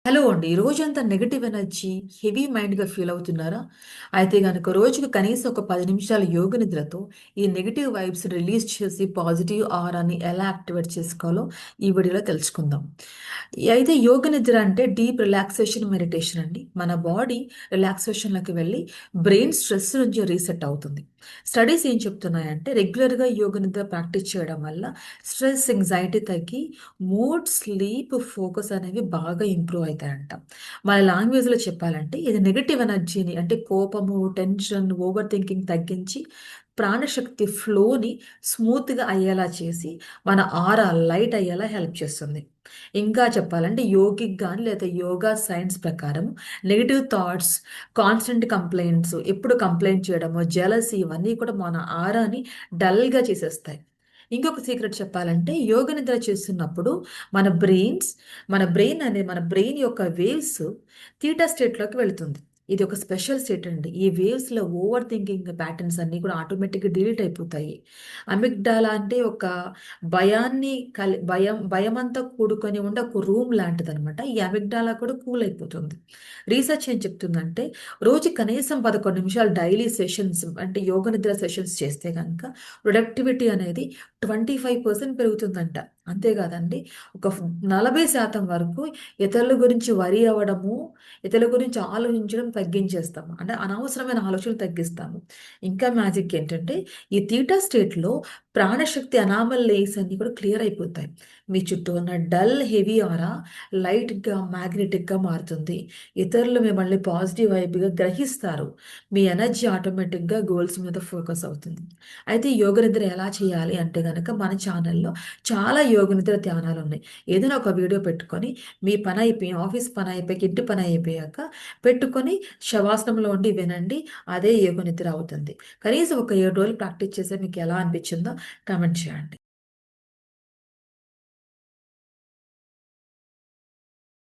Hello అండి. ఈ రోజంతా నెగెటివ్ ఎనర్జీ, హెవీ మైండ్‌గా ఫీల్ అవుతున్నారా? అయితే గనక రోజుకి కనీసం ఒక 10 నిమిషాల యోగ నిద్రతో ఈ నెగెటివ్ వైబ్స్ రిలీజ్ చేసి పాజిటివ్ ఆరాని ఎలా యాక్టివేట్ చేసుకోవాలో ఈ వీడియోలో తెలుసుకుందాం. అయితే యోగ నిద్ర అంటే డీప్ రిలాక్సేషన్ మెడిటేషన్ అండి. మన బాడీ రిలాక్సేషన్‌లోకి వెళ్ళి బ్రెయిన్ స్ట్రెస్ నుంచి రీసెట్ అవుతుంది. స్టడీస్ ఏం చెప్తున్నాయంటే రెగ్యులర్‌గా యోగ నిద్ర ప్రాక్టీస్ చేయడం వల్ల స్ట్రెస్, యాంగ్జైటీ తగ్గి మూడ్, స్లీప్, ఫోకస్ అనేవి బాగా ఇంప్రూవ్ అయితాయంట. మన లాంగ్వేజ్‌లో చెప్పాలంటే ఇది నెగెటివ్ ఎనర్జీని అంటే కోపము, టెన్షన్, ఓవర్ థింకింగ్ తగ్గించి ప్రాణశక్తి ఫ్లోని స్మూత్‌గా అయ్యేలా చేసి మన ఆరా లైట్ అయ్యేలా హెల్ప్ చేస్తుంది. ఇంకా చెప్పాలంటే యోగిక్ గాని లేదా యోగా సైన్స్ ప్రకారం నెగెటివ్ థాట్స్, కాన్స్టెంట్ కంప్లెయింట్స్, ఎప్పుడు కంప్లెయింట్ చేయడము, జెలసీ ఇవన్నీ కూడా మన ఆరాని డల్‌గా చేసేస్తాయి. ఇంకొక సీక్రెట్ చెప్పాలంటే యోగ నిద్ర చేస్తున్నప్పుడు మన బ్రెయిన్స్ మన బ్రెయిన్ యొక్క వేవ్స్ థీటా స్టేట్‌లోకి వెళ్తుంది. ఇది ఒక స్పెషల్ స్టేట్ అండి. ఈ వేవ్స్‌లో ఓవర్ థింకింగ్ ప్యాటర్న్స్ అన్నీ కూడా ఆటోమేటిక్‌గా డిలీట్ అయిపోతాయి. అమిగ్డాలా అంటే ఒక భయమంతా కూడుకొని ఉండే ఒక రూమ్ లాంటిదనమాట. ఈ అమిగ్డాలా కూడా కూల్ అయిపోతుంది. రీసెర్చ్ ఏం చెప్తుందంటే రోజుకి కనీసం 11 నిమిషాలు డైలీ సెషన్స్ అంటే యోగ నిద్ర సెషన్స్ చేస్తే గనక ప్రొడక్టివిటీ అనేది 25% పెరుగుతుందంట. అంతేకాదండి ఒక 40% వరకు ఇతరుల గురించి వరీ అవ్వడము, ఇతరుల గురించి ఆలోచించడం తగ్గించేస్తాము. అంటే అనవసరమైన ఆలోచనలు తగ్గిస్తాము. ఇంకా మ్యాజిక్ ఏంటంటే ఈ థీటా స్టేట్‌లో ప్రాణశక్తి అనామలీస్ అన్నీ కూడా క్లియర్ అయిపోతాయి. మీ చుట్టూ ఉన్న డల్, హెవీ ఆరా లైట్‌గా, మ్యాగ్నెటిక్‌గా మారుతుంది. ఇతరులు మిమ్మల్ని పాజిటివ్ వైబ్‌గా గ్రహిస్తారు. మీ ఎనర్జీ ఆటోమేటిక్‌గా గోల్స్ మీద ఫోకస్ అవుతుంది. అయితే ఈ యోగ నిద్ర ఎలా చేయాలి అంటే గనక మన ఛానల్‌లో చాలా యోగ నిద్ర ధ్యానాలున్నాయి. ఏదైనా ఒక వీడియో పెట్టుకొని మీ పనయిపోయి ఆఫీస్ పనయిపోయాక, ఇంటి పనయిపోయాక పెట్టుకొని శవాసనంలో ఉండి వినండి. అదే యోగ నిద్ర అవుతుంది. కనీసం ఒక 7 రోజులు ప్రాక్టీస్ చేస్తే మీకు ఎలా అనిపించిందో కామెంట్ చేయండి.